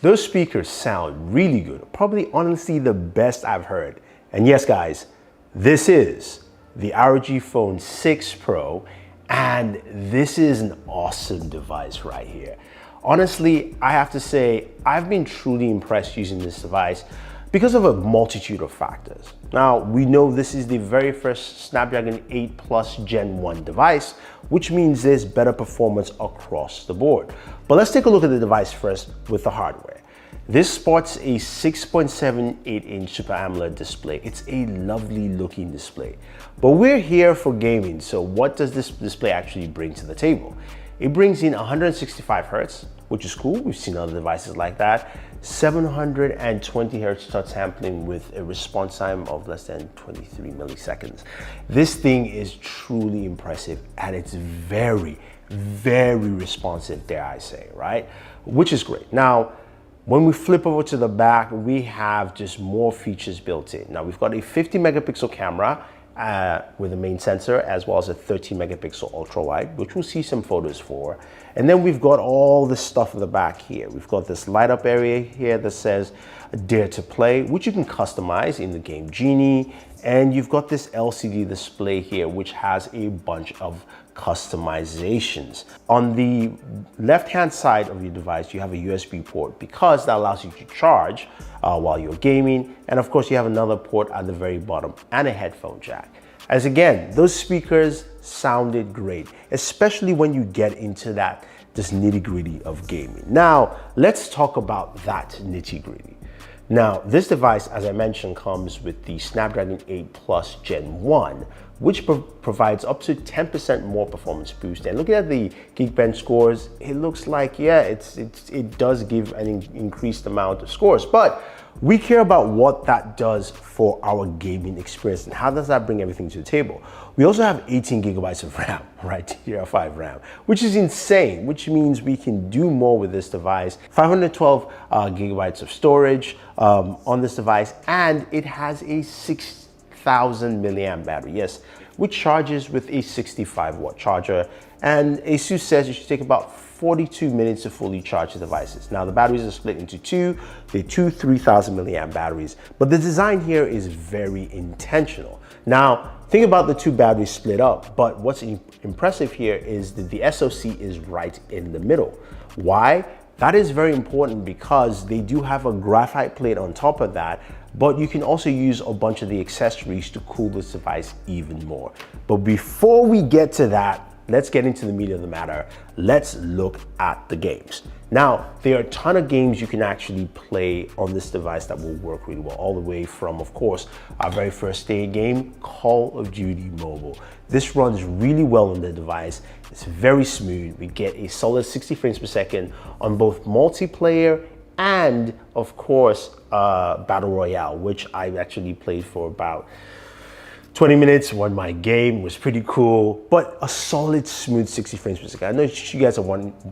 Those speakers sound really good, probably honestly the best I've heard. And yes guys, this is the ROG Phone 6 Pro, and this is an awesome device right here. Honestly, I have to say, I've been truly impressed using this device because of a multitude of factors. Now, we know this is the very first Snapdragon 8 Plus Gen 1 device, which means there's better performance across the board. But let's take a look at the device first with the hardware. This sports a 6.78-inch Super AMOLED display. It's a lovely looking display. But we're here for gaming, so what does this display actually bring to the table? It brings in 165 Hz, which is cool. We've seen other devices like that. 720 Hz touch sampling with a response time of less than 23 milliseconds. This thing is truly impressive, and it's very, very responsive, dare I say, right? Which is great. Now, when we flip over to the back, we have just more features built in. Now, we've got a 50 megapixel camera with a main sensor, as well as a 13 megapixel ultra wide, which we'll see some photos for. And then we've got all this stuff in the back here. We've got this light up area here that says Dare to Play, which you can customize in the game Genie. And you've got this LCD display here, which has a bunch of customizations. On the left-hand side of your device, you have a USB port because that allows you to charge while you're gaming. And of course, you have another port at the very bottom and a headphone jack. As again, those speakers sounded great, especially when you get into that just nitty-gritty of gaming. Now, let's talk about that nitty-gritty. Now, this device, as I mentioned, comes with the Snapdragon 8 Plus Gen 1, which provides up to 10% more performance boost. And looking at the Geekbench scores, it looks like, yeah, it does give an increased amount of scores. But we care about what that does for our gaming experience and how does that bring everything to the table. We also have 18 gigabytes of RAM, right? DDR5 RAM, which is insane, which means we can do more with this device. 512 gigabytes of storage on this device, and it has a 6,000 milliamp battery, yes, which charges with a 65 watt charger. And Asus says it should take about 42 minutes to fully charge the devices. Now, the batteries are split into two. They're two 3,000 milliamp batteries, but the design here is very intentional. Now, think about the two batteries split up, but what's impressive here is that the SoC is right in the middle. Why? That is very important because they do have a graphite plate on top of that, but you can also use a bunch of the accessories to cool this device even more. But before we get to that, let's get into the meat of the matter. Let's look at the games. Now, there are a ton of games you can actually play on this device that will work really well, all the way from, of course, our very first day game, Call of Duty Mobile. This runs really well on the device. It's very smooth. We get a solid 60 frames per second on both multiplayer and, of course, Battle Royale, which I actually played for about 20 minutes, won my game, was pretty cool, but a solid smooth 60 frames per second. I know you guys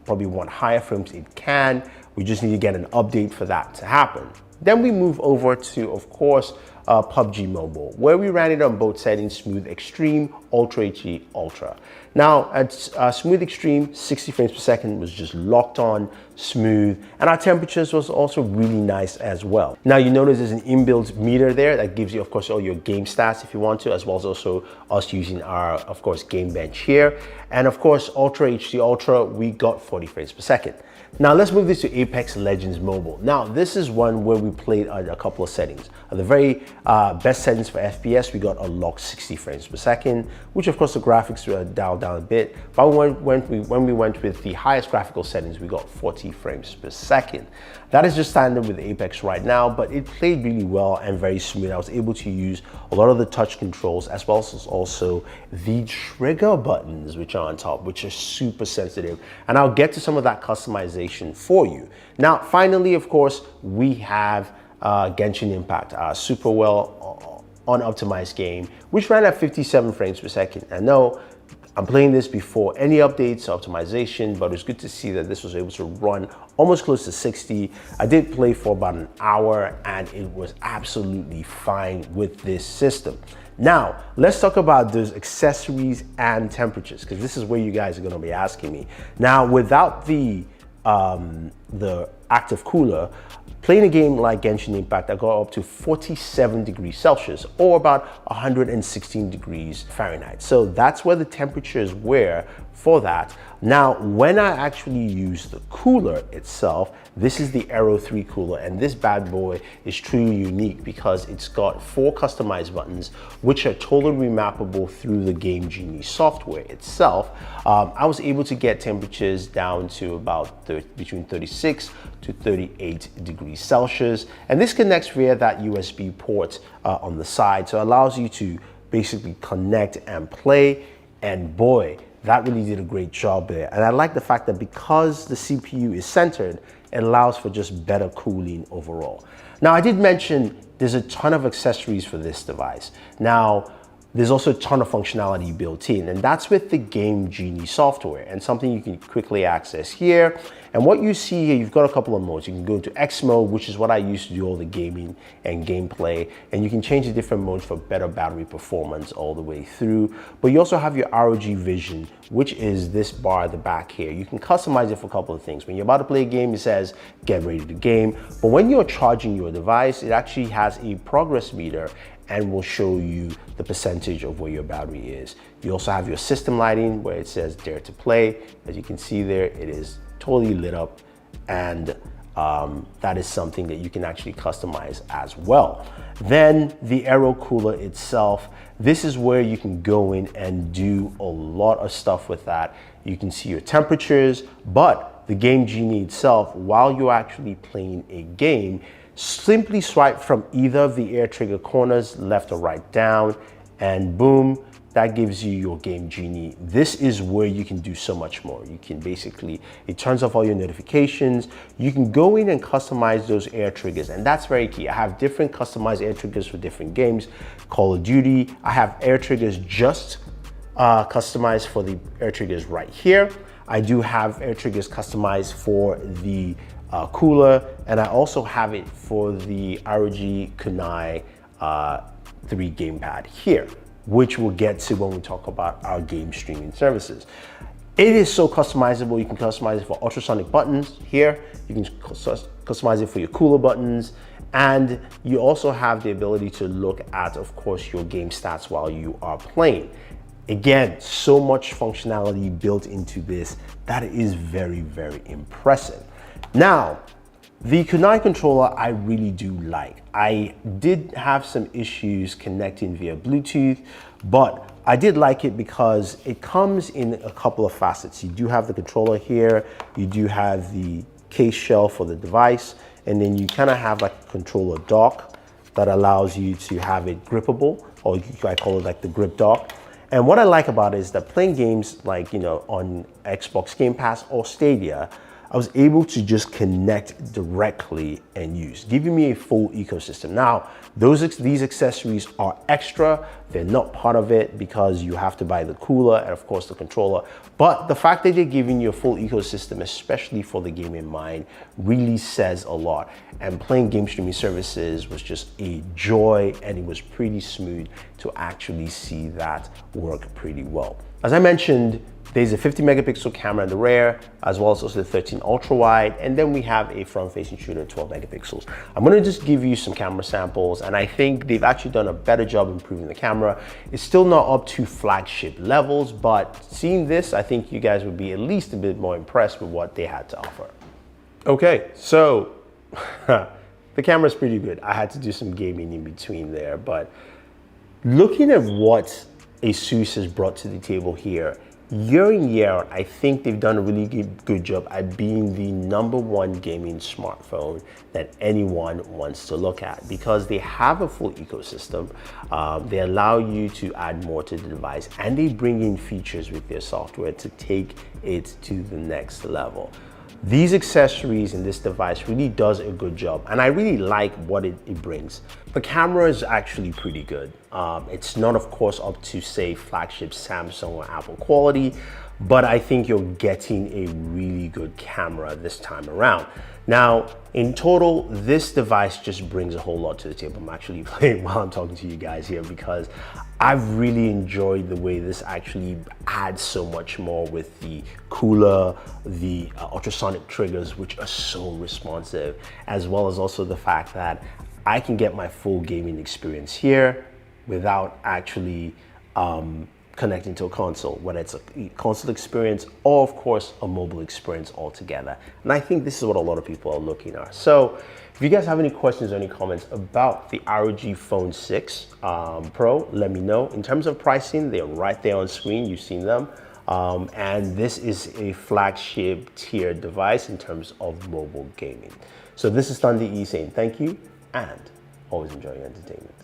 probably want higher frames, it can. We just need to get an update for that to happen. Then we move over to, of course, PUBG Mobile, where we ran it on both settings, Smooth Extreme, Ultra HD, Ultra. Now, at Smooth Extreme, 60 frames per second was just locked on, smooth, and our temperatures was also really nice as well. Now, you notice there's an inbuilt meter there that gives you, of course, all your game stats if you want to, as well as also us using our, of course, Geekbench here. And of course, Ultra HD Ultra, we got 40 frames per second. Now let's move this to Apex Legends Mobile. Now this is one where we played a couple of settings. The very best settings for FPS, we got a locked 60 frames per second, which of course the graphics were dialed down a bit. But when we went with the highest graphical settings, we got 40 frames per second. That is just standard with Apex right now, but it played really well and very smooth. I was able to use a lot of the touch controls as well as also the trigger buttons, which are on top, which are super sensitive. And I'll get to some of that customization for you. Now, finally, of course, we have Genshin Impact, super well unoptimized game, which ran at 57 frames per second. I know I'm playing this before any updates, optimization, but it's good to see that this was able to run almost close to 60. I did play for about an hour and it was absolutely fine with this system. Now, let's talk about those accessories and temperatures, because this is where you guys are gonna be asking me. Now, without the the active cooler, playing a game like Genshin Impact, I got up to 47 degrees Celsius or about 116 degrees Fahrenheit. So that's where the temperatures were for that. Now, when I actually use the cooler itself, this is the Aero 3 cooler, and this bad boy is truly unique because it's got 4 customized buttons, which are totally remappable through the Game Genie software itself. I was able to get temperatures down to about between 36 to 38 degrees Celsius, and this connects via that USB port on the side, so it allows you to basically connect and play, and boy, that really did a great job there. And I like the fact that because the CPU is centered, it allows for just better cooling overall. Now, I did mention there's a ton of accessories for this device. Now, there's also a ton of functionality built in, and that's with the Game Genie software, and something you can quickly access here. And what you see here, you've got a couple of modes. You can go into X mode, which is what I use to do all the gaming and gameplay, and you can change the different modes for better battery performance all the way through. But you also have your ROG Vision, which is this bar at the back here. You can customize it for a couple of things. When you're about to play a game, it says, get ready to game. But when you're charging your device, it actually has a progress meter and will show you the percentage of where your battery is. You also have your system lighting where it says dare to play. As you can see there, it is totally lit up, and that is something that you can actually customize as well. Then the Aero cooler itself, this is where you can go in and do a lot of stuff with that. You can see your temperatures, but the Game Genie itself, while you're actually playing a game, simply swipe from either of the air trigger corners, left or right down, and boom, that gives you your Game Genie. This is where you can do so much more. You can basically, it turns off all your notifications. You can go in and customize those air triggers, and that's very key. I have different customized air triggers for different games. Call of Duty, I have air triggers just customized for the air triggers right here. I do have air triggers customized for the cooler, and I also have it for the ROG Kunai 3 gamepad here, which we'll get to when we talk about our game streaming services. It is so customizable. You can customize it for ultrasonic buttons here. You can customize it for your cooler buttons, and you also have the ability to look at, of course, your game stats while you are playing. Again, so much functionality built into this that is very, very impressive. Now, the Kunai controller I really do like. I did have some issues connecting via Bluetooth, but I did like it because it comes in a couple of facets. You do have the controller here, you do have the case shell for the device, and then you kind of have like a controller dock that allows you to have it grippable, or I call it like the grip dock. And what I like about it is that playing games like, on Xbox Game Pass or Stadia, I was able to just connect directly and use, giving me a full ecosystem. Now, these accessories are extra. They're not part of it because you have to buy the cooler and of course the controller. But the fact that they're giving you a full ecosystem, especially for the game in mind, really says a lot. And playing game streaming services was just a joy, and it was pretty smooth to actually see that work pretty well. As I mentioned, there's a 50 megapixel camera in the rear, as well as also the 13 ultra wide, and then we have a front facing shooter at 12 megapixels. I'm gonna just give you some camera samples, and I think they've actually done a better job improving the camera. It's still not up to flagship levels, but seeing this, I think you guys would be at least a bit more impressed with what they had to offer. Okay, so the camera's pretty good. I had to do some gaming in between there, but looking at what Asus has brought to the table here, year in, year out, I think they've done a really good job at being the #1 gaming smartphone that anyone wants to look at, because they have a full ecosystem. They allow you to add more to the device, and they bring in features with their software to take it to the next level. These accessories in this device really does a good job, and I really like what it brings. The camera is actually pretty good. It's not, of course, up to, say, flagship Samsung or Apple quality, but I think you're getting a really good camera this time around. Now, in total, this device just brings a whole lot to the table. I'm actually playing while I'm talking to you guys here because I've really enjoyed the way this actually adds so much more with the cooler, the ultrasonic triggers, which are so responsive, as well as also the fact that I can get my full gaming experience here without actually connecting to a console, whether it's a console experience or, of course, a mobile experience altogether. And I think this is what a lot of people are looking at. So if you guys have any questions or any comments about the ROG Phone 6 Pro, let me know. In terms of pricing, they're right there on screen. You've seen them. And this is a flagship tier device in terms of mobile gaming. So this is Thunder E saying thank you and always enjoy your entertainment.